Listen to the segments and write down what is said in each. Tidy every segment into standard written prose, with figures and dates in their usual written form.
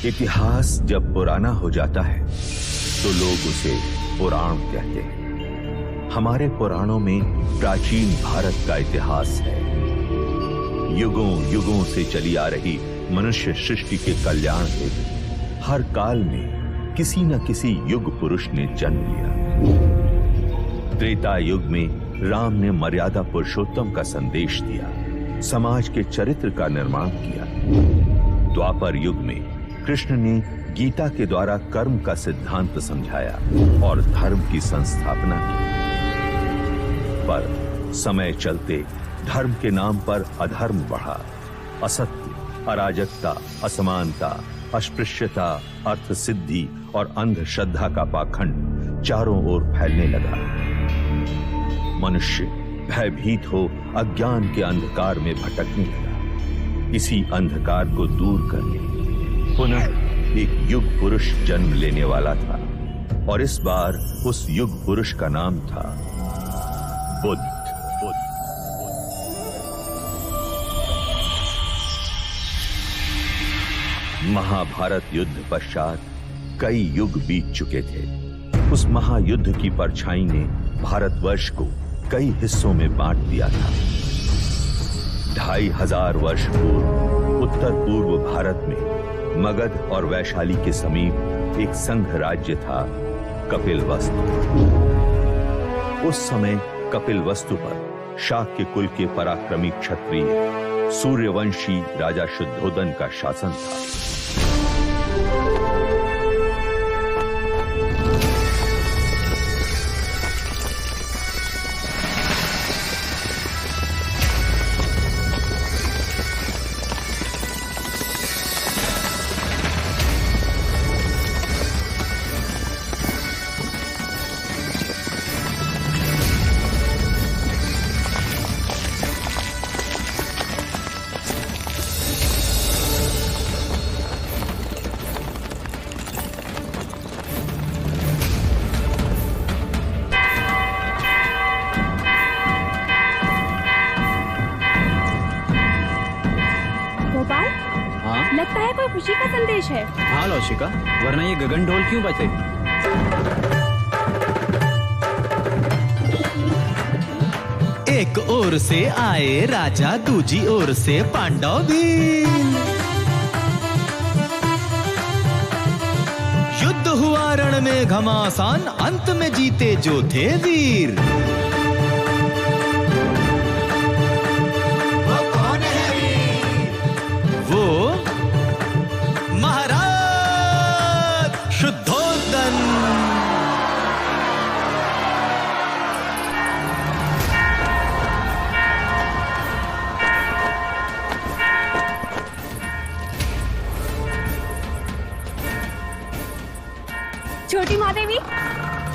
इतिहास जब पुराना हो जाता है तो लोग उसे पुराण कहते हैं। हमारे पुराणों में प्राचीन भारत का इतिहास है। युगों युगों से चली आ रही मनुष्य सृष्टि के कल्याण हेतु हर काल में किसी न किसी युग पुरुष ने जन्म लिया। त्रेता युग में राम ने मर्यादा पुरुषोत्तम का संदेश दिया, समाज के चरित्र का निर्माण किया। द्वापर युग में कृष्ण ने गीता के द्वारा कर्म का सिद्धांत समझाया और धर्म की संस्थापना की। पर समय चलते धर्म के नाम पर अधर्म बढ़ा। असत्य, अराजकता, असमानता, अस्पृश्यता, अर्थ सिद्धि और अंधश्रद्धा का पाखंड चारों ओर फैलने लगा। मनुष्य भयभीत हो अज्ञान के अंधकार में भटकने लगा। इसी अंधकार को दूर करने पुनः एक युग पुरुष जन्म लेने वाला था और इस बार उस युग पुरुष का नाम था बुद्ध। महाभारत युद्ध पश्चात कई युग बीत चुके थे। उस महायुद्ध की परछाई ने भारतवर्ष को कई हिस्सों में बांट दिया था। 2500 वर्ष पूर्व उत्तर पूर्व भारत में मगध और वैशाली के समीप एक संघ राज्य था, कपिलवस्तु। उस समय कपिलवस्तु पर शाक्य कुल के पराक्रमी क्षत्रिय सूर्यवंशी राजा शुद्धोदन का शासन था। लगता है कोई खुशी का संदेश है। हाँ लौशिका, वरना ये गगन ढोल क्यों बजे? एक ओर से आए राजा, दूजी ओर से पांडव भी। युद्ध हुआ रण में घमासान, अंत में जीते जो थे वीर।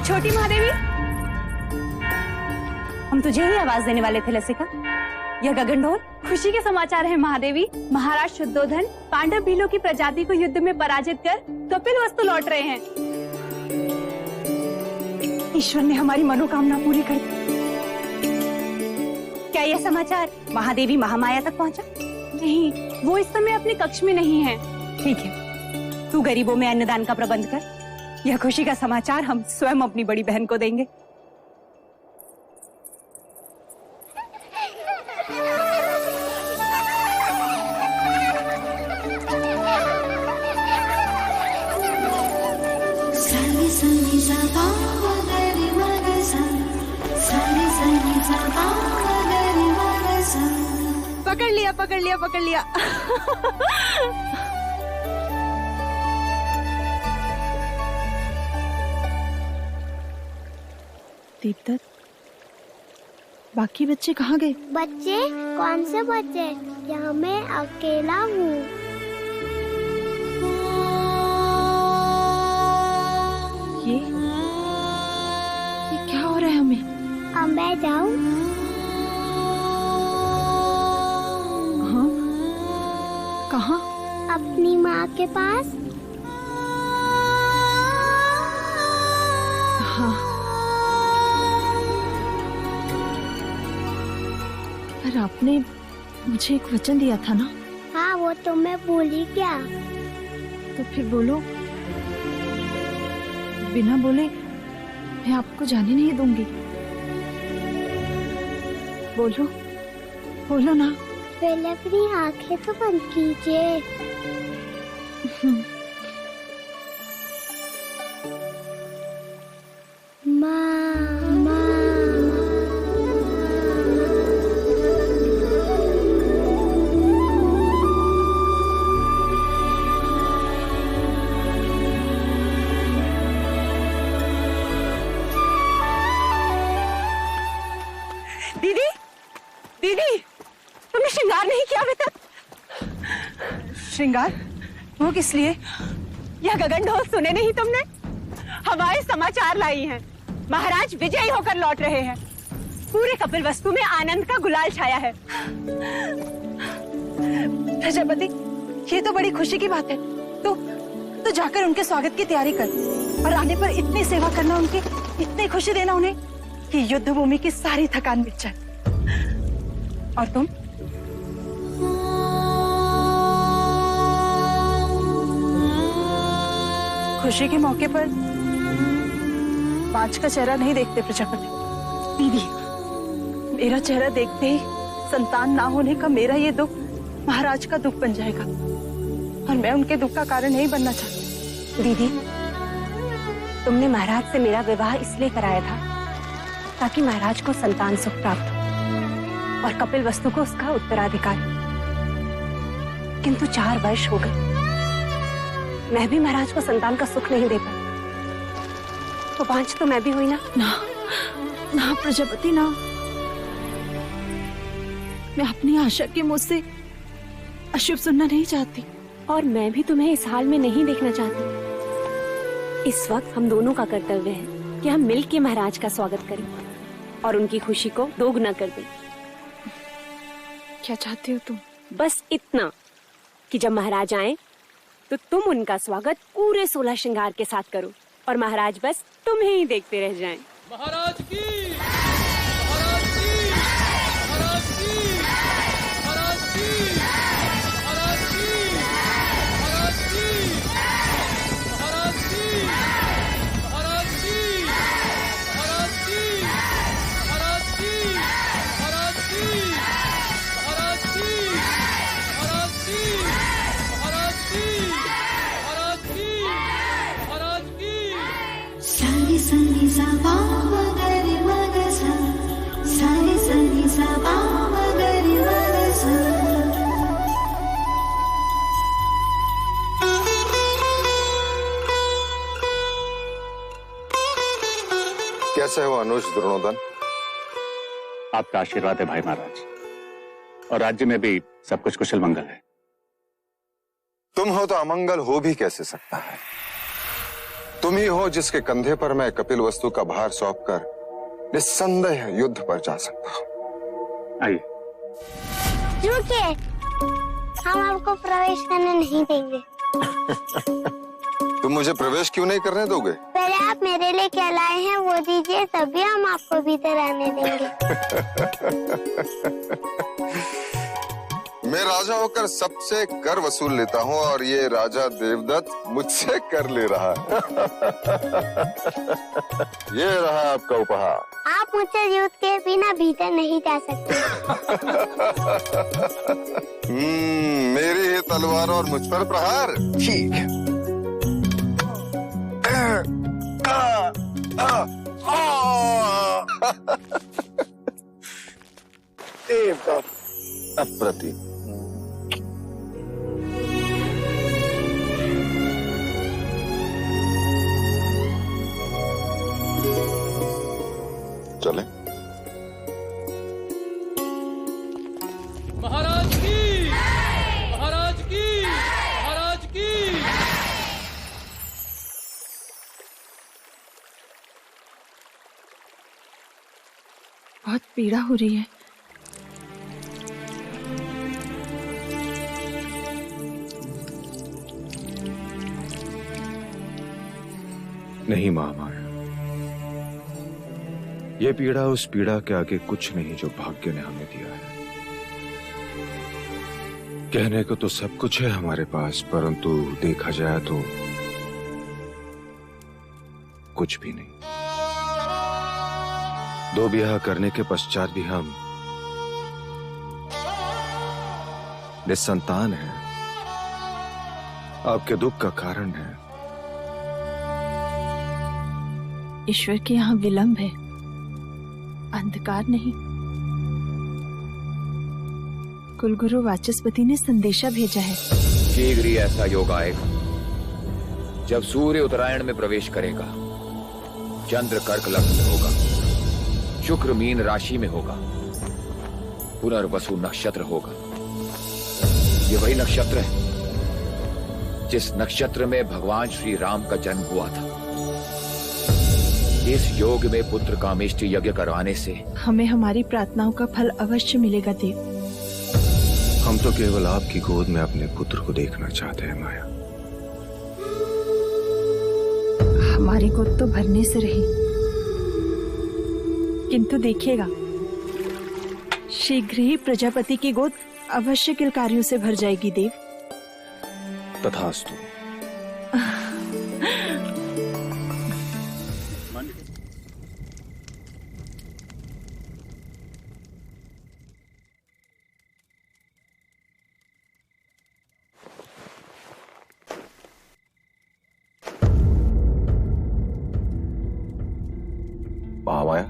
छोटी महादेवी, हम तुझे ही आवाज देने वाले थे लसिका। यह गगन ढोल खुशी के समाचार है महादेवी। महाराज शुद्धोधन पांडव भीलों की प्रजाति को युद्ध में पराजित कर कपिलवस्तु लौट रहे हैं। ईश्वर ने हमारी मनोकामना पूरी कर दी। क्या यह समाचार महादेवी महामाया तक पहुंचा? नहीं, वो इस समय अपने कक्ष में नहीं है। ठीक है, तू गरीबों में अन्नदान का प्रबंध कर। यह खुशी का समाचार हम स्वयं अपनी बड़ी बहन को देंगे। पकड़ लिया, पकड़ लिया, पकड़ लिया। दीपदत्त, बाकी बच्चे कहाँ गए? बच्चे? कौन से बच्चे? यहाँ मैं अकेला हूँ। ये क्या हो रहा है हमें? अब मैं जाऊँ? हाँ, कहाँ? अपनी माँ के पास। हाँ, पर आपने मुझे एक वचन दिया था ना? हाँ, वो तो मैं भूली क्या। तो फिर बोलो। बिना बोले मैं आपको जाने नहीं दूंगी। बोलो, बोलो ना। पहले अपनी आंखें तो बंद कीजिए। दीदी, दीदी, तुमने श्रृंगार नहीं किया अभी तक? श्रृंगार? वो किस लिए? यह गगन ढोल सुने नहीं तुमने? हमारे समाचार लाई हैं। महाराज विजयी होकर लौट रहे हैं। पूरे कपिल वस्तु में आनंद का गुलाल छाया है। प्रजापति, ये तो बड़ी खुशी की बात है। तो जाकर उनके स्वागत की तैयारी कर और आने पर इतनी सेवा करना, उनकी इतनी खुशी देना उन्हें कि युद्ध भूमि की सारी थकान मिट जाए। और तुम? खुशी के मौके पर पांच का चेहरा नहीं देखते प्रजापति। दीदी, मेरा चेहरा देखते ही संतान ना होने का मेरा ये दुख महाराज का दुख बन जाएगा और मैं उनके दुख का कारण नहीं बनना चाहती। दीदी, तुमने महाराज से मेरा विवाह इसलिए कराया था ताकि महाराज को संतान सुख प्राप्त हो और कपिल वस्तु को उसका उत्तराधिकार। किंतु 4 वर्ष हो गए, मैं भी महाराज को संतान का सुख नहीं दे पाई। तो 5 तो मैं भी हुई ना। ना प्रजापति ना, मैं अपनी आशा के मुंह से अशुभ सुनना नहीं चाहती। और मैं भी तुम्हें इस हाल में नहीं देखना चाहती। इस वक्त हम दोनों का कर्तव्य है कि हम मिल के महाराज का स्वागत करें और उनकी खुशी को दोगुना कर दें। क्या चाहती हो तुम? बस इतना कि जब महाराज आए तो तुम उनका स्वागत पूरे 16 श्रृंगार के साथ करो और महाराज बस तुम्हें ही देखते रह जाएं। महाराज की, महाराज की, महाराज की, महाराज की, महाराज की, महाराज की, महाराज की, महाराज की, महाराज की, महाराज की, महाराज की, महाराज की, महाराज की, महाराज की, महाराज की, महाराज की। सारी सनी सा मगरी मगसा, सारी सनी सा मगरी मगसा। कैसे हो अनुज द्रोणोदन? आपका आशीर्वाद है भाई महाराज, और राज्य में भी सब कुछ कुशल मंगल है। तुम हो तो अमंगल हो भी कैसे सकता है? तुम ही हो जिसके कंधे पर मैं कपिल वस्तु का भार सौंपकर निस्संदेह युद्ध पर जा सकता हूं। आइए। रुकिए, हम आपको प्रवेश करने नहीं देंगे। तुम मुझे प्रवेश क्यों नहीं करने दोगे? पहले आप मेरे लिए क्या लाए हैं वो दीजिए, तभी हम आपको भीतर आने देंगे। मैं राजा होकर सबसे कर वसूल लेता हूँ और ये राजा देवदत्त मुझसे कर ले रहा है। ये रहा आपका उपहार। आप मुझसे युद्ध के बिना भीतर नहीं जा सकते। मेरी ही तलवार और मुझ पर प्रहार। ठीक है। अप्रतिम। चले। महाराज की, महाराज की, महाराज की। बहुत पीड़ा हो रही है। नहीं महामाया, ये पीड़ा उस पीड़ा के आगे कुछ नहीं जो भाग्य ने हमें दिया है। कहने को तो सब कुछ है हमारे पास, परंतु देखा जाए तो कुछ भी नहीं। 2 ब्याह करने के पश्चात भी हम निसंतान हैं। आपके दुख का कारण है। ईश्वर के यहाँ विलंब है, अंधकार नहीं। कुलगुरु वाचस्पति ने संदेशा भेजा है। शीघ्र ही ऐसा योग आएगा जब सूर्य उत्तरायण में प्रवेश करेगा, चंद्र कर्क लग्न में होगा, शुक्र मीन राशि में होगा, पुनर्वसु नक्षत्र होगा। ये वही नक्षत्र है जिस नक्षत्र में भगवान श्री राम का जन्म हुआ था। इस योग में पुत्र कामेष्टि यज्ञ करवाने से हमें हमारी प्रार्थनाओं का फल अवश्य मिलेगा देव। हम तो केवल आपकी गोद में अपने पुत्र को देखना चाहते हैं माया। हमारी गोद तो भरने से रही, किंतु देखिएगा शीघ्र ही प्रजापति की गोद अवश्य किलकारियों से भर जाएगी देव। तथास्तु। महामाया,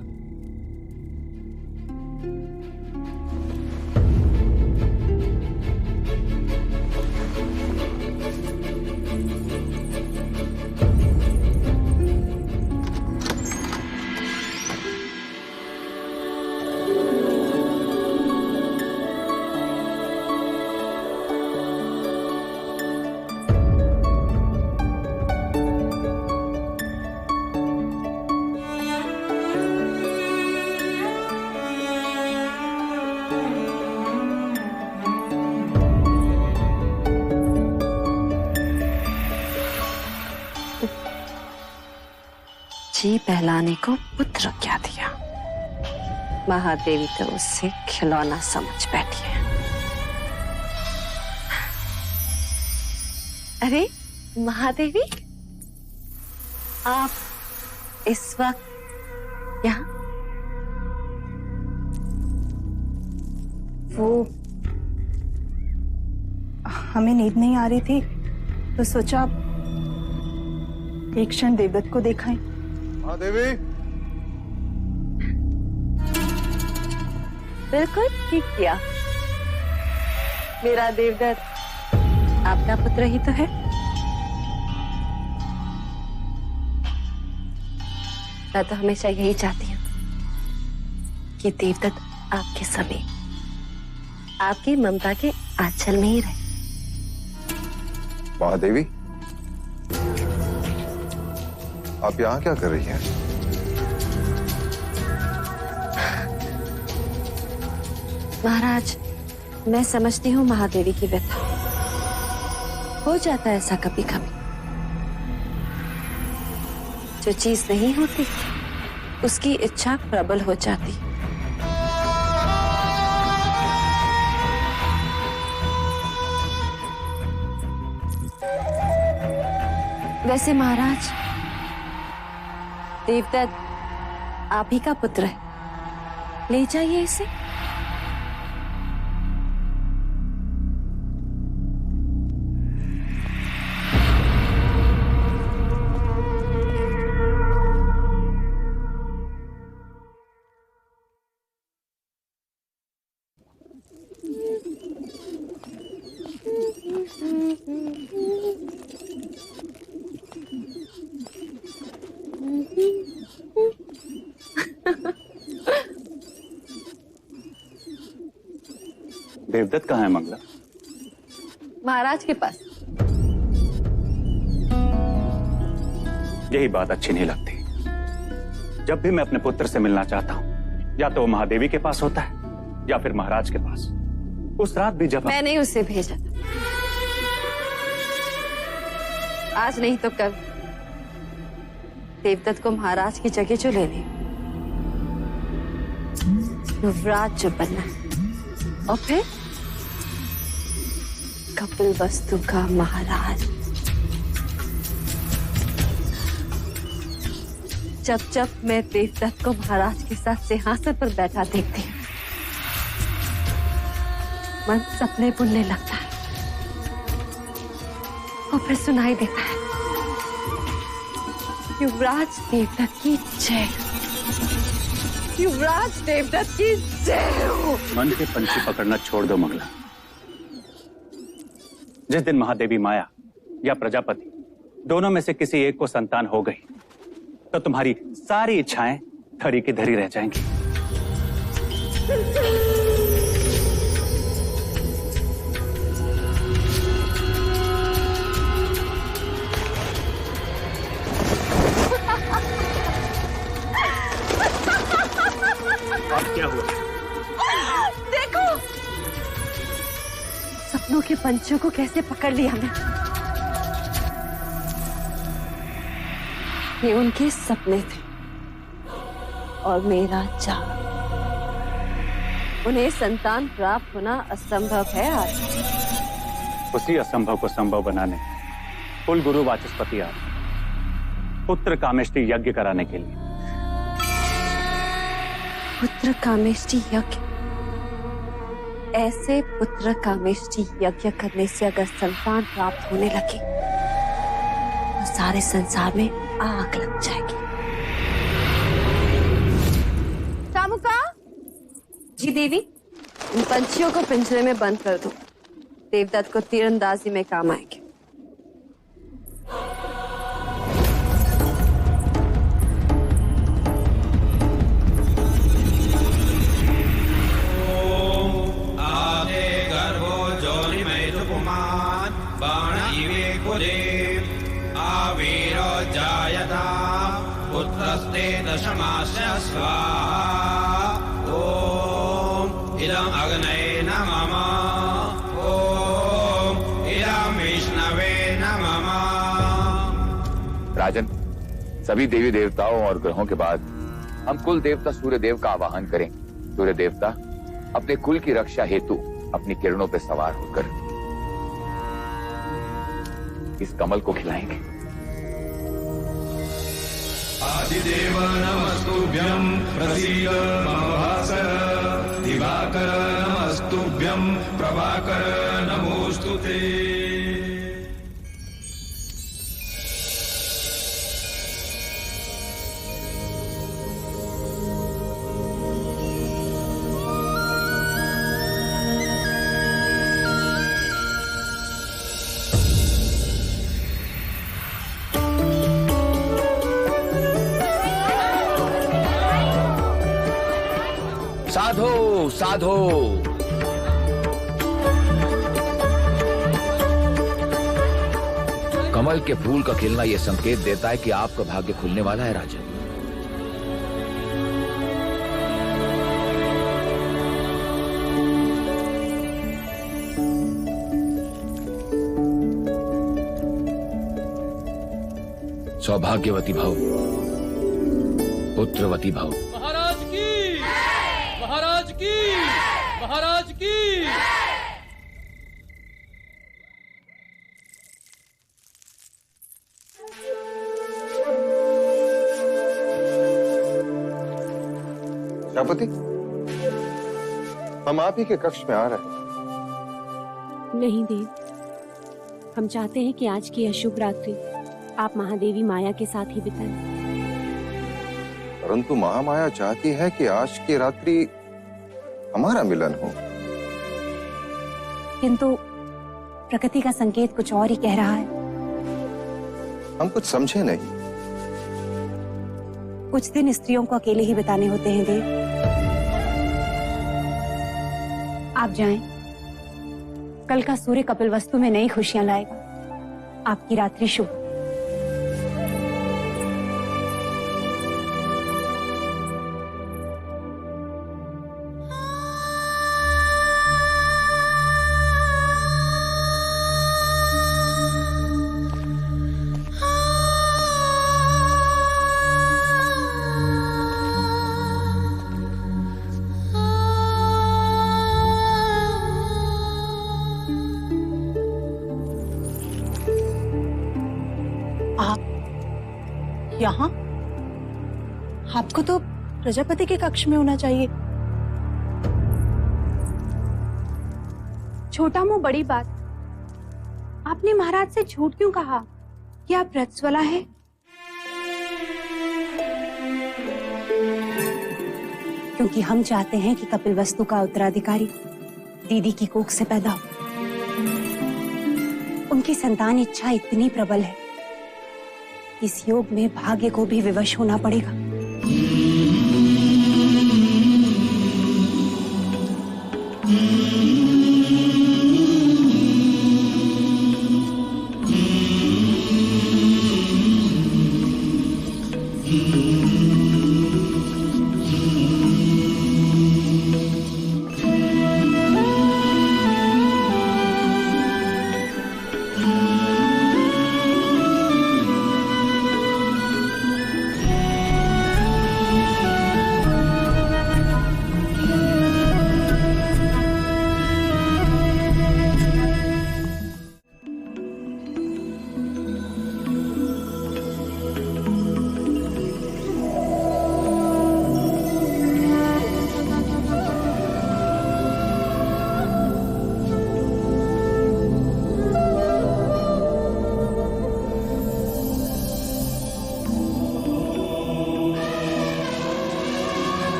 जी बहलाने को पुत्र क्या दिया, महादेवी तो उससे खिलौना समझ बैठी है। अरे महादेवी, आप इस वक्त यहाँ? वो हमें नींद नहीं आ रही थी तो सोचा एक क्षण देवदत्त को देखाएं। महादेवी, बिल्कुल ठीक किया। मेरा देवदत्त आपका पुत्र ही तो है। मैं तो हमेशा यही चाहती हूँ कि देवदत्त आपके समीप, आपकी ममता के आंचल में ही रहे। महादेवी, आप यहाँ क्या कर रही हैं? महाराज, मैं समझती हूँ महादेवी की व्यथा। हो जाता है ऐसा कभी कभी। जो चीज नहीं होती उसकी इच्छा प्रबल हो जाती। वैसे महाराज, देवदत्त आप ही का पुत्र है, ले जाइए इसे। देवदत्त कहाँ है मंगला? महाराज के पास। यही बात अच्छी नहीं लगती। जब भी मैं अपने पुत्र से मिलना चाहता हूँ, या तो वो महादेवी के पास होता है या फिर महाराज के पास। उस रात भी जब मैंने उसे भेजा था, आज नहीं तो कल देवदत्त को महाराज की जगह जो लेने, युवराज जो बनना है, और फिर कपिल वस्तु का महाराज। जब जब मैं देवदत्त को महाराज के साथ सिंहासन पर बैठा देखती हूँ, मन सपने बुनने लगता है और फिर सुनाई देता है, युवराज देवदत्त की जय, युवराज देवदत्त की जय हो। मन के पंछी पकड़ना छोड़ दो मंगला। जिस दिन महादेवी माया या प्रजापति दोनों में से किसी एक को संतान हो गई तो तुम्हारी सारी इच्छाएं धरी की धरी रह जाएंगी। अब क्या हुआ? देखो सपनों के पंछियों को कैसे पकड़ लिया मैं। ये उनके सपने थे और मेरा चाव। उन्हें संतान प्राप्त होना असंभव है आज। उसी असंभव को संभव बनाने कुल गुरु वाचस्पति आए पुत्र कामेष्टि यज्ञ कराने के लिए। पुत्र कामेष्टि यज्ञ? ऐसे पुत्र कामेष्टि यज्ञ करने से अगर संतान प्राप्त होने लगे तो सारे संसार में आग लग जाएगी। शामुका जी देवी, इन पंछियों को पिंजरे में बंद कर दो। देवदत्त को तीरंदाजी में काम आएंगे। पुत्रस्ते दशमास्य स्वाहा। ओम इदं अग्नये नमः। ओम इदं विष्णवे नमः। राजन, सभी देवी देवताओं और ग्रहों के बाद हम कुल देवता सूर्य देव का आवाहन करें। सूर्य देवता अपने कुल की रक्षा हेतु अपनी किरणों पर सवार होकर इस कमल को खिलाएंगे। आदिदेव नमस्तुभ्यं प्रसीद मम भास्कर। दिवाकर नमस्तुभ्यं प्रभाकर नमोस्तुते। साधो साधो। कमल के फूल का खिलना यह संकेत देता है कि आपका भाग्य खुलने वाला है राजन। सौभाग्यवती भव, पुत्रवती भव। महाराज की, महाराज की, महाराज की। प्रजापति, हम आप ही के कक्ष में आ रहे हैं। नहीं देव, हम चाहते हैं कि आज की अशुभ रात्रि आप महादेवी माया के साथ ही बिताएं। परंतु महामाया चाहती है कि आज की रात्रि हमारा मिलन हो। किंतु प्रकृति का संकेत कुछ और ही कह रहा है। हम कुछ समझे नहीं। कुछ दिन स्त्रियों को अकेले ही बिताने होते हैं देव। आप जाएं। कल का सूर्य कपिलवस्तु में नई खुशियां लाएगा। आपकी रात्रि शुभ। आप यहाँ? आपको तो प्रजापति के कक्ष में होना चाहिए। छोटा मुंह बड़ी बात। आपने महाराज से झूठ क्यों कहा कि आप रत्सवला है? क्योंकि हम चाहते हैं कि कपिलवस्तु का उत्तराधिकारी दीदी की कोख से पैदा हो। उनकी संतान इच्छा इतनी प्रबल है, इस योग में भाग्य को भी विवश होना पड़ेगा।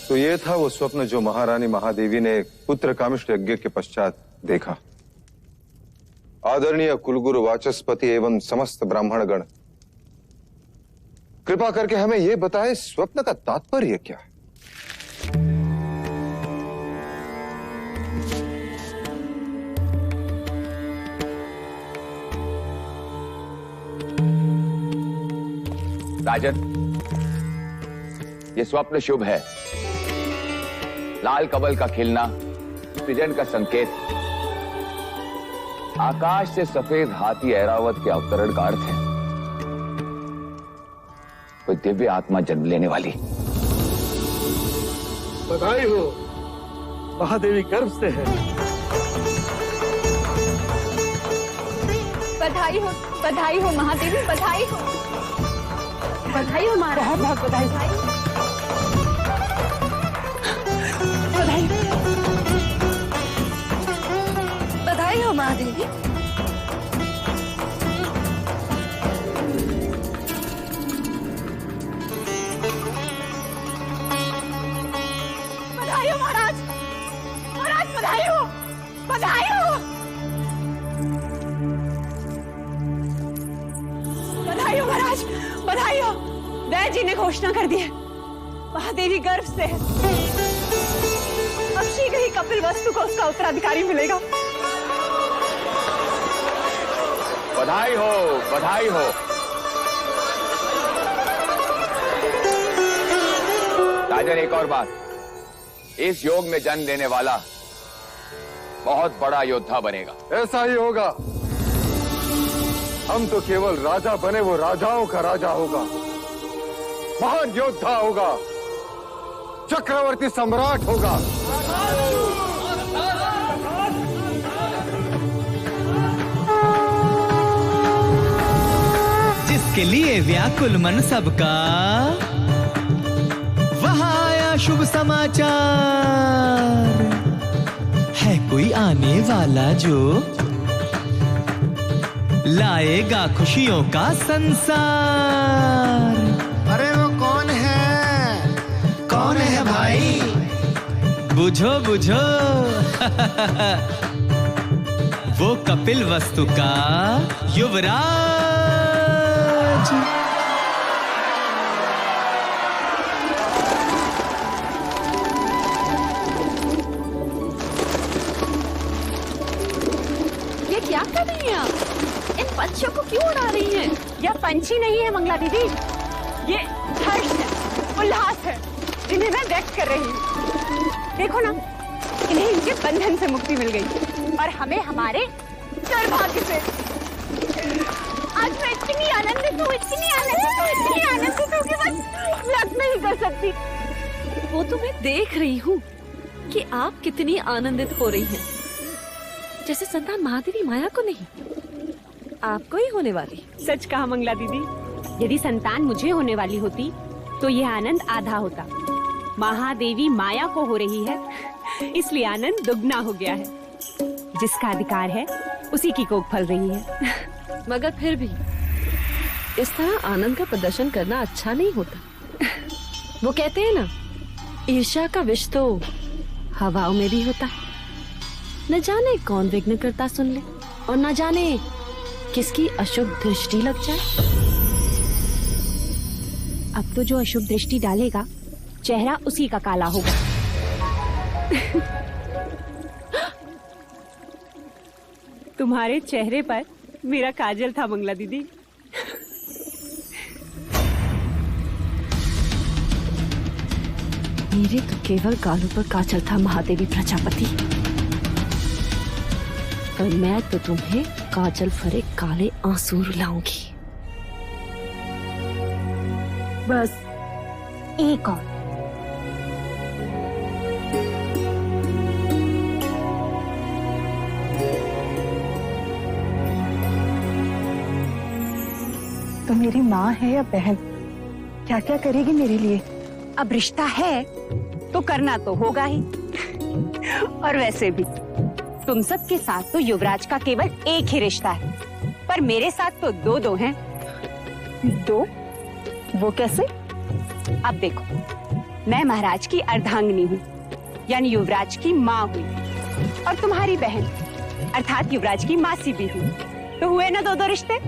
तो ये था वो स्वप्न जो महारानी महादेवी ने पुत्र कामिष्ठ यज्ञ के पश्चात देखा। आदरणीय कुलगुरु वाचस्पति एवं समस्त ब्राह्मणगण, कृपा करके हमें यह बताएं स्वप्न का तात्पर्य क्या है? राजन, ये स्वप्न शुभ है। लाल कमल का खिलना सृजन का संकेत, आकाश से सफेद हाथी ऐरावत के अवतरण का अर्थ है। कोई दिव्य आत्मा जन्म लेने वाली। बधाई हो, महादेवी गर्भ से है। बधाई हो महादेवी, बधाई हो महाराज, बहुत बहुत बधाई। बधाई हो महादेवी। बधाई हो महाराज, बधाई हो। बधाई हो महाराज, बधाई हो। वैद्य जी ने घोषणा कर दी है, महादेवी गर्भ से है। अब शीघ्र ही कपिलवस्तु को उसका उत्तराधिकारी मिलेगा। बधाई हो, बधाई हो। राजन, एक और बात, इस योग में जन्म लेने वाला बहुत बड़ा योद्धा बनेगा। ऐसा ही होगा। हम तो केवल राजा बने, वो राजाओं का राजा होगा, महान योद्धा होगा, चक्रवर्ती सम्राट होगा। जिसके लिए व्याकुल मन सबका, वहां आया शुभ समाचार। है कोई आने वाला जो लाएगा खुशियों का संसार। अरे वो कौन है? कौन है भाई? बुझो बुझो। वो कपिल वस्तु का युवराज। ये क्या कर रही हैं आप? इन पंछियों को क्यों उड़ा रही हैं? यह पंछी नहीं है मंगला दीदी, ये हर्ष है, उल्लास है, जिन्हें मैं व्यक्त कर रही हूँ। देखो ना, इन्हें इनके बंधन से मुक्ति मिल गई और हमें हमारे दुर्भाग्य से। आज मैं इतनी आनंदित हूँ, इतनी आनंदित हूँ, इतनी आनंदित हूँ कि बस व्यक्त नहीं कर सकती। वो तो मैं देख रही हूँ कि आप कितनी आनंदित हो रही हैं। जैसे संतान महादेवी माया को नहीं, आपको ही होने वाली। सच कहा मंगला दीदी, यदि संतान मुझे होने वाली होती तो यह आनंद आधा होता। महादेवी माया को हो रही है, इसलिए आनंद दुगना हो गया है। जिसका अधिकार है उसी की कोख फल रही है। मगर फिर भी इस तरह आनंद का प्रदर्शन करना अच्छा नहीं होता। वो कहते हैं ना, ईर्ष्या का विष तो हवाओं में भी होता है। न जाने कौन विघ्न करता सुन ले और न जाने किसकी अशुभ दृष्टि लग जाए। अब तो जो अशुभ दृष्टि डालेगा चेहरा उसी का काला होगा। तुम्हारे चेहरे पर मेरा काजल था मंगला दीदी। मेरे तो केवल गालों पर काजल था महादेवी प्रजापति, पर मैं तो तुम्हें काजल भरे काले आंसू रुलाऊंगी। बस एक और। तो मेरी माँ है या बहन, क्या क्या करेगी मेरे लिए? अब रिश्ता है तो करना तो होगा ही। और वैसे भी तुम सबके साथ तो युवराज का केवल एक ही रिश्ता है, पर मेरे साथ तो दो दो हैं। दो? वो कैसे? अब देखो, मैं महाराज की अर्धांगिनी हूँ, यानी युवराज की माँ हुई, और तुम्हारी बहन अर्थात युवराज की मासी भी हुई। तो हुए ना दो दो रिश्ते।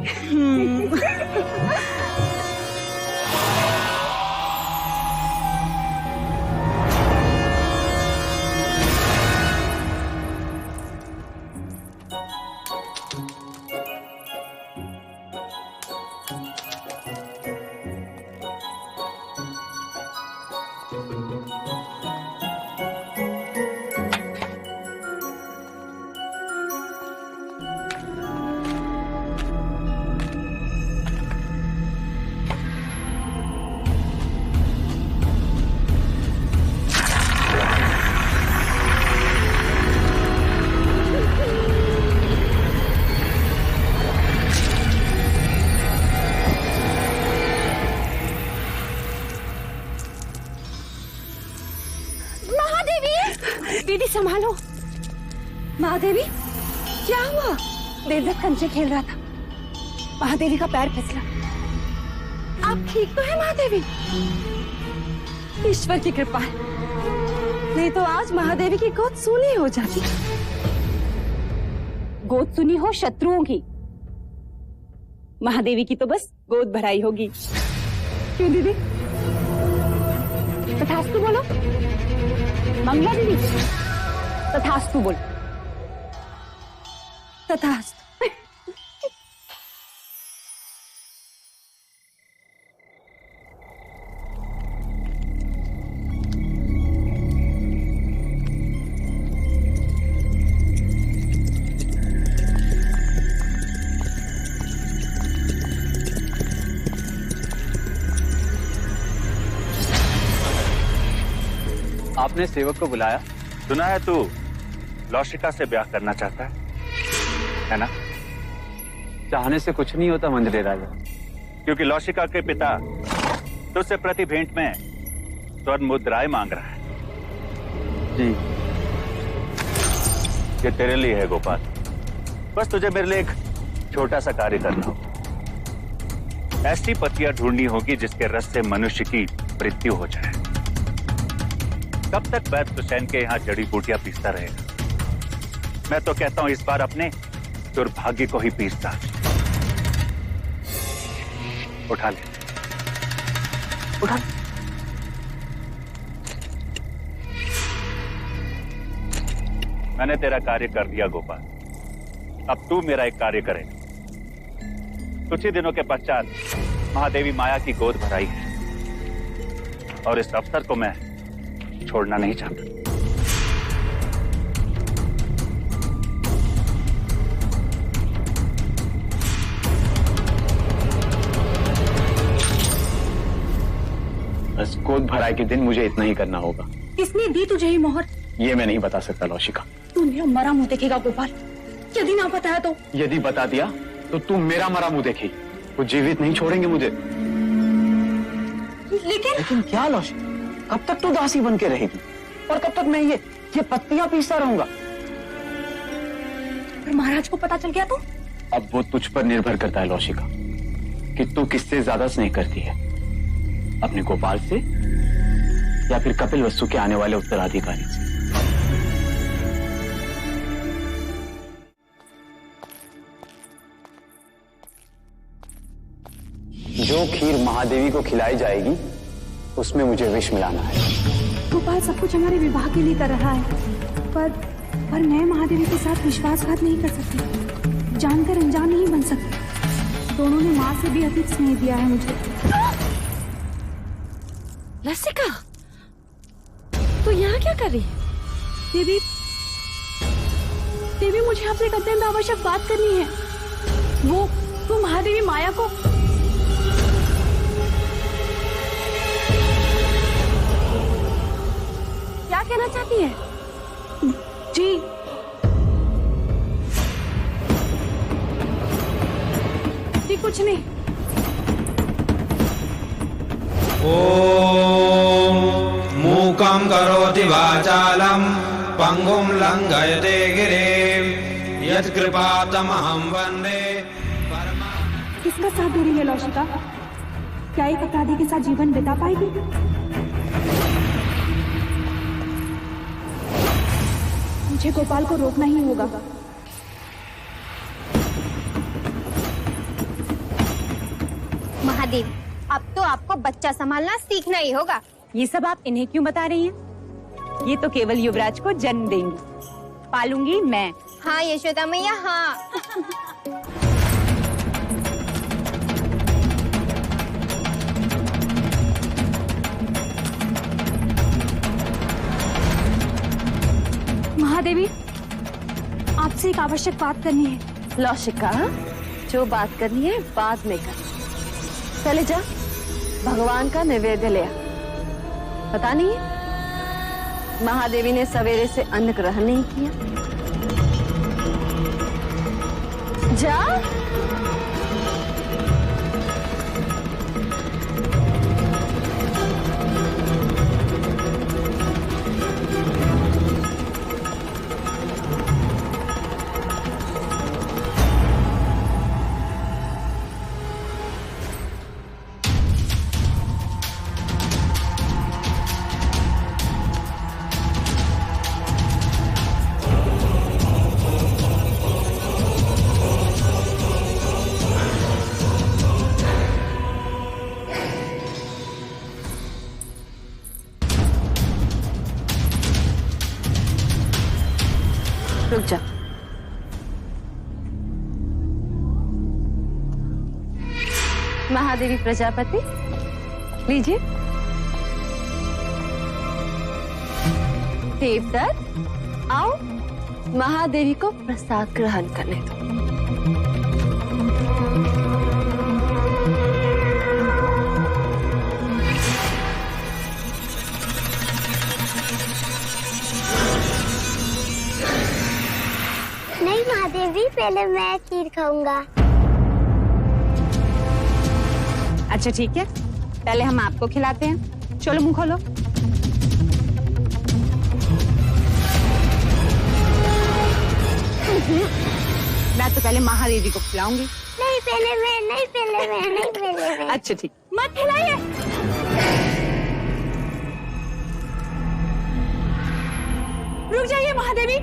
दीदी संभालो। महादेवी, क्या हुआ? देवदत्त कंचे खेल रहा था, महादेवी का पैर फिसला। आप ठीक तो है महादेवी? ईश्वर की कृपा है, नहीं तो आज महादेवी की गोद सूनी हो जाती। गोद सुनी हो शत्रुओं की, महादेवी की तो बस गोद भराई होगी। क्यों दीदी? तथास्तु बोलो मंगला दीदी, तथास्तु बोलो। तथास्तु। आपने सेवक को बुलाया? सुना है तू लौशिका से ब्याह करना चाहता है ना? चाहने से कुछ नहीं होता मंदिर राजा, क्योंकि लौशिका के पिता तुझसे प्रति भेंट में स्वर्ण मुद्राएं मांग रहा है। जी। ये तेरे लिए है गोपाल। बस तुझे मेरे लिए एक छोटा सा कार्य करना हो। ऐसी पत्तियां ढूंढनी होगी जिसके रस से मनुष्य की मृत्यु हो जाए। कब तक वैद्य हुसैन के यहाँ जड़ी बूटियां पीसता रहेगा? मैं तो कहता हूं इस बार अपने दुर्भाग्य को ही पीसता। उठा ले, उठा। मैंने तेरा कार्य कर दिया गोपाल, अब तू मेरा एक कार्य करेगा। कुछ ही दिनों के पश्चात महादेवी माया की गोद भराई है और इस अवसर को मैं छोड़ना नहीं चाहता। बस गोद भराई के दिन मुझे इतना ही करना होगा। किसने दी तुझे ये मोहर? ये मैं नहीं बता सकता लौशिका। तू मेरा मरा मुंह देखेगा गोपाल, यदि ना बताया तो? यदि बता दिया तो तुम मेरा मरा मुंह देखेगी, वो जीवित नहीं छोड़ेंगे मुझे। लेकिन क्या लौशिका, कब तक तू दासी बन के रहेगी और कब तक मैं ये पत्तियां पीसता रहूंगा? पर महाराज को पता चल गया तो? अब वो तुझ पर निर्भर करता है लौशिका कि तू किससे ज्यादा स्नेह करती है, अपने गोपाल से या फिर कपिल वस्तु के आने वाले उत्तराधिकारी से। जो खीर महादेवी को खिलाई जाएगी उसमें मुझे विष मिलाना है। गोपाल सब कुछ हमारे विवाह के लिए कर रहा है, पर मैं महादेवी के साथ विश्वासघात नहीं कर सकती, जानकर अनजान नहीं बन सकती। दोनों ने माँ से भी अधिक स्नेह दिया है मुझे। लसिका, तू यहाँ क्या कर रही है? देवी मुझे आपसे एक अत्यंत आवश्यक बात करनी है। वो महादेवी माया को क्या कहना चाहती है? जी कुछ नहीं। ओम मूकं करोति वाचालं पंगुं लंघयते गिरिं यत्कृपातमहं वन्दे। किसका साथ दे रही है लौशिका? क्या एक अपराधी के साथ जीवन बिता पाएगी? मुझे गोपाल को रोकना ही होगा। महादेवी, अब तो आपको बच्चा संभालना सीखना ही होगा। ये सब आप इन्हें क्यों बता रही हैं? ये तो केवल युवराज को जन्म देंगी, पालूंगी मैं। हाँ यशोदा मैया, हाँ। महादेवी, आपसे एक आवश्यक बात करनी है। लौशिका, जो बात करनी है बाद में कर। चले जा, भगवान का नैवेद्य ले आ। पता नहीं है महादेवी ने सवेरे से अन्न ग्रहण नहीं किया। जा। रुक जा। महादेवी प्रजापति, लीजिए। देवदत्त, आओ महादेवी को प्रसाद ग्रहण करने दो। महादेवी, पहले मैं खीर खाऊंगा। अच्छा ठीक है, पहले हम आपको खिलाते हैं। चलो मुंह खोलो। मैं तो पहले महादेवी को खिलाऊंगी। नहीं पहले मैं, नहीं पहले मैं, नहीं पहले मैं। अच्छा ठीक, मत खिलाइए। रुक जाइए महादेवी।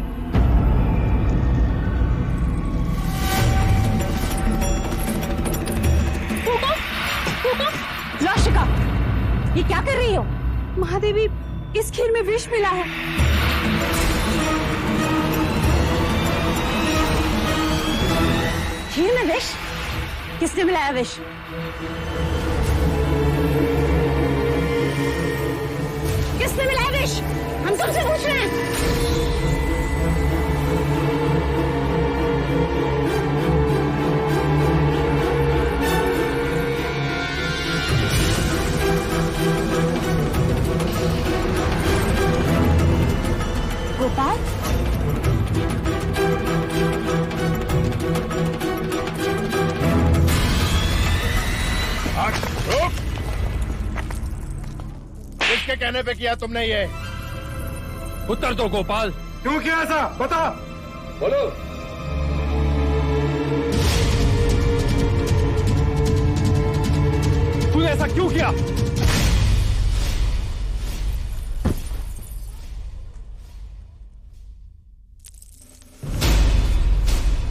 लौशिका, ये क्या कर रही हो? महादेवी, इस खीर में विष मिला है। खीर में विष? किसने मिलाया विष? किसने मिलाया विष? हम तुमसे पूछ रहे हैं। गोपाल, किसके कहने पे किया तुमने ये? उत्तर दो गोपाल, क्यों किया ऐसा? बता। बोलो। तूने ऐसा क्यों किया?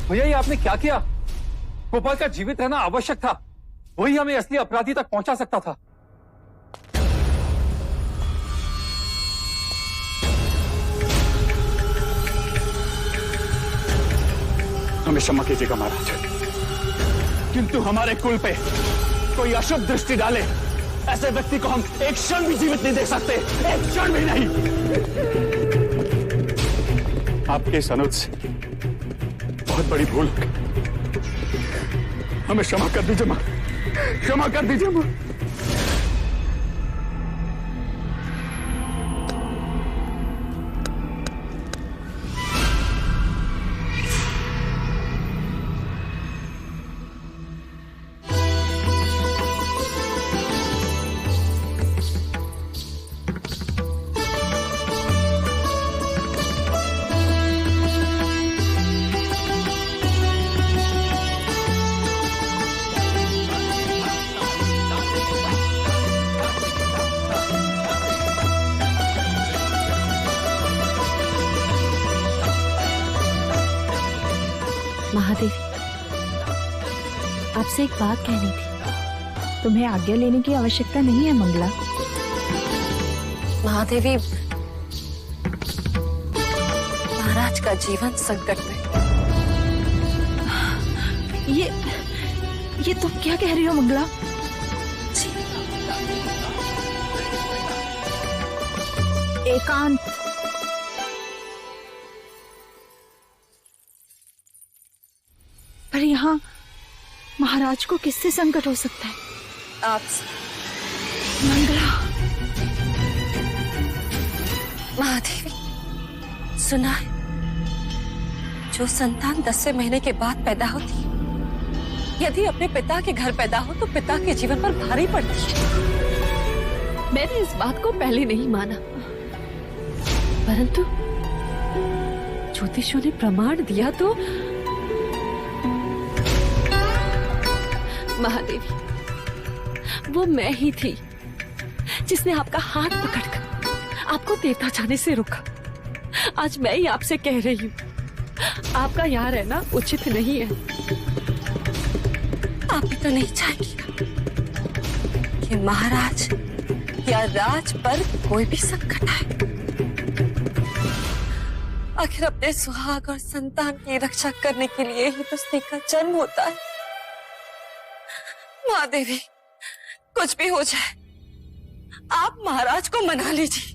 भैया, ये आपने क्या किया? गोपाल का जीवित रहना आवश्यक था, वही हमें असली अपराधी तक पहुंचा सकता था। हमें क्षमा कीजिएगा महाराज, किंतु हमारे कुल पे कोई अशुभ दृष्टि डाले ऐसे व्यक्ति को हम एक क्षण भी जीवित नहीं देख सकते, एक क्षण भी नहीं। आपके इस अनुज से बहुत बड़ी भूल, हमें क्षमा कर दीजिए मां, क्षमा कर दीजिए मां। महादेवी, आपसे एक बात कहनी थी। तुम्हें आज्ञा लेने की आवश्यकता नहीं है मंगला। महादेवी, महाराज का जीवन संकट में। ये तुम क्या कह रही हो मंगला? एकांत, पर यहाँ महाराज को किससे संकट हो सकता है? आपसे। मंगला। महादेवी, सुना है जो संतान 10वें महीने के बाद पैदा होती है, यदि अपने पिता के घर पैदा हो तो पिता के जीवन पर भारी पड़ती है। मैंने इस बात को पहले नहीं माना, परंतु ज्योतिषियों ने प्रमाण दिया तो महादेवी, वो मैं ही थी जिसने आपका हाथ पकड़कर आपको देवता जाने से रोका। आज मैं ही आपसे कह रही हूँ, आपका यहाँ रहना उचित नहीं है। आप भी तो नहीं चाहेंगी कि महाराज या राज पर कोई भी संकट आए। आखिर अपने सुहाग और संतान की रक्षा करने के लिए ही तो स्त्री का जन्म होता है। महादेवी, कुछ भी हो जाए, आप महाराज को मना लीजिए।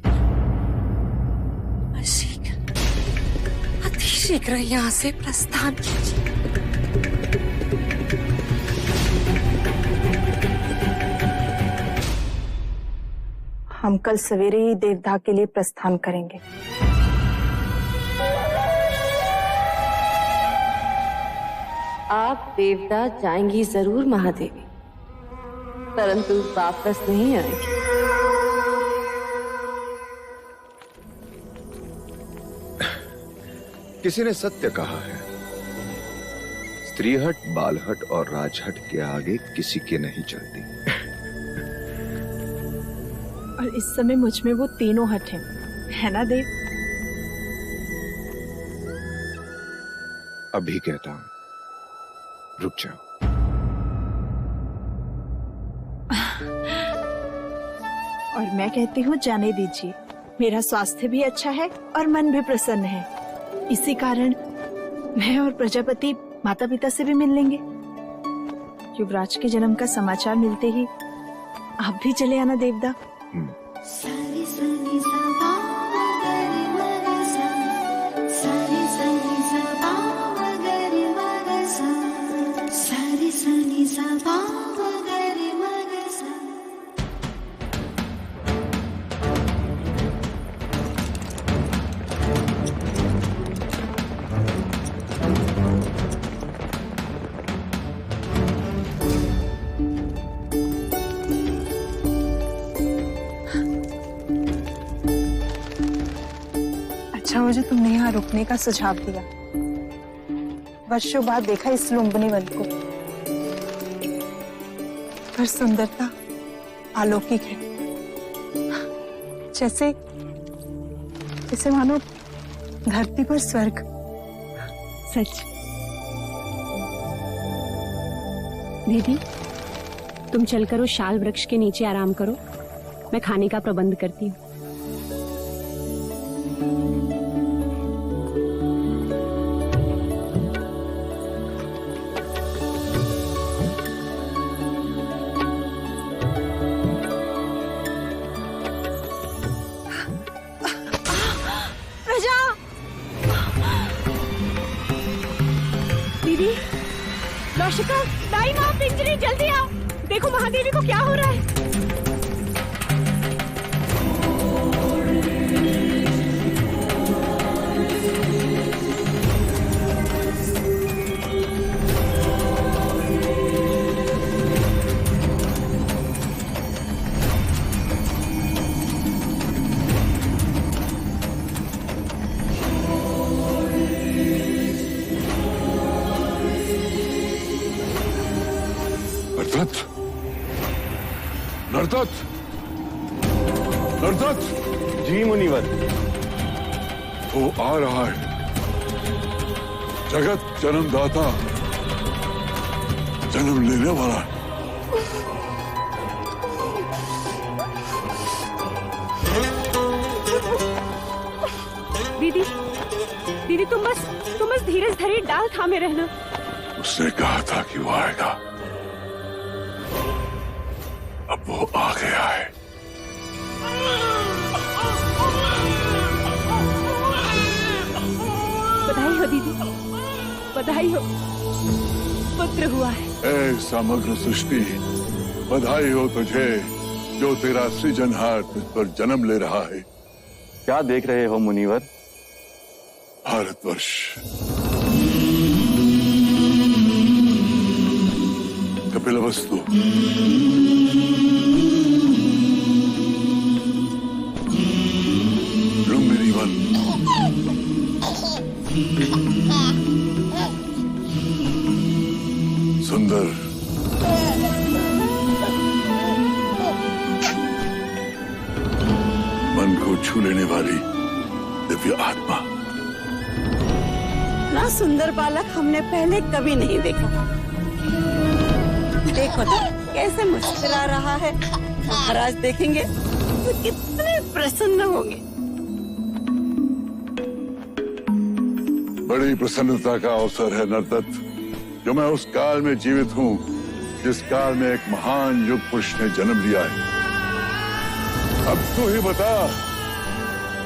शीघ्र, अति शीघ्र यहाँ से प्रस्थान कीजिए। हम कल सवेरे ही देवदाह के लिए प्रस्थान करेंगे। आप देवता जाएंगी जरूर महादेवी, परंतु वापस नहीं आएंगी। किसी ने सत्य कहा है, स्त्रीहट, बालहट और राजहट के आगे किसी के नहीं चलती। और इस समय मुझ में वो तीनों हट हैं, है ना देव? अभी कहता हूं, रुक जाओ। और मैं कहती हूँ जाने दीजिए, मेरा स्वास्थ्य भी अच्छा है और मन भी प्रसन्न है। इसी कारण मैं और प्रजापति माता पिता से भी मिल लेंगे। युवराज के जन्म का समाचार मिलते ही आप भी चले आना देवदा। सारी सनी सबा मगरी मगसा, सारी सनी सबा मगरी मगसा, सारी सनी सबा मगरी मगसा। अच्छा हो जो तुमने यहाँ रुकने का सुझाव दिया। वर्षों बाद देखा इस लुम्बिनी वन को, पर सुंदरता अलौकिक है। जैसे जैसे मानो धरती पर स्वर्ग। सच। दीदी, तुम चलकर उस शाल वृक्ष के नीचे आराम करो, मैं खाने का प्रबंध करती हूँ। लौशिका, दाई माँ, पिंजरी, जल्दी आओ। देखो महादेवी को क्या हो रहा है। नर्तत, नर्तत। जी मुनिवर। वो आ रहा है, जगत जन्मदाता, जन्म लेने वाला है। दीदी, दीदी तुम बस धीरज धरे डाल थामे रहना। उसने कहा था कि वो आएगा, अब वो आ गया है। बधाई हो दीदी, बधाई हो, पुत्र हुआ है। ऐ समग्र सृष्टि, बधाई हो तुझे जो तेरा सृजनहार तुझ पर जन्म ले रहा है। क्या देख रहे हो मुनिवर? भारतवर्ष, कपिलवस्तु, लुम्बिनी वन, सुंदर, मन को छू लेने वाली दिव्य आत्मा। ना सुंदर बालक हमने पहले कभी नहीं देखा। देखो तो कैसे मुस्कुरा रहा है। महाराज देखेंगे तो कितने प्रसन्न होंगे। बड़ी प्रसन्नता का अवसर है नर्तत, जो मैं उस काल में जीवित हूँ जिस काल में एक महान युग पुरुष ने जन्म लिया है। अब तू ही बता,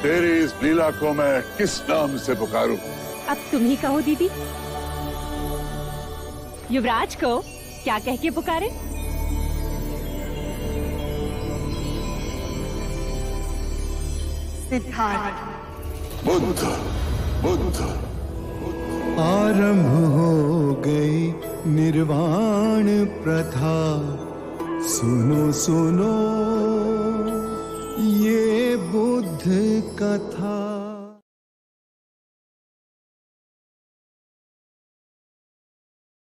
तेरी इस लीला को मैं किस नाम से पुकारूं? अब तुम ही कहो दीदी। युवराज को क्या कह के पुकारे? सिद्धार्थ। बुद्ध, बुद्ध, बुद्ध। आरंभ हो गई निर्वाण प्रथा। सुनो सुनो ये बुद्ध कथा।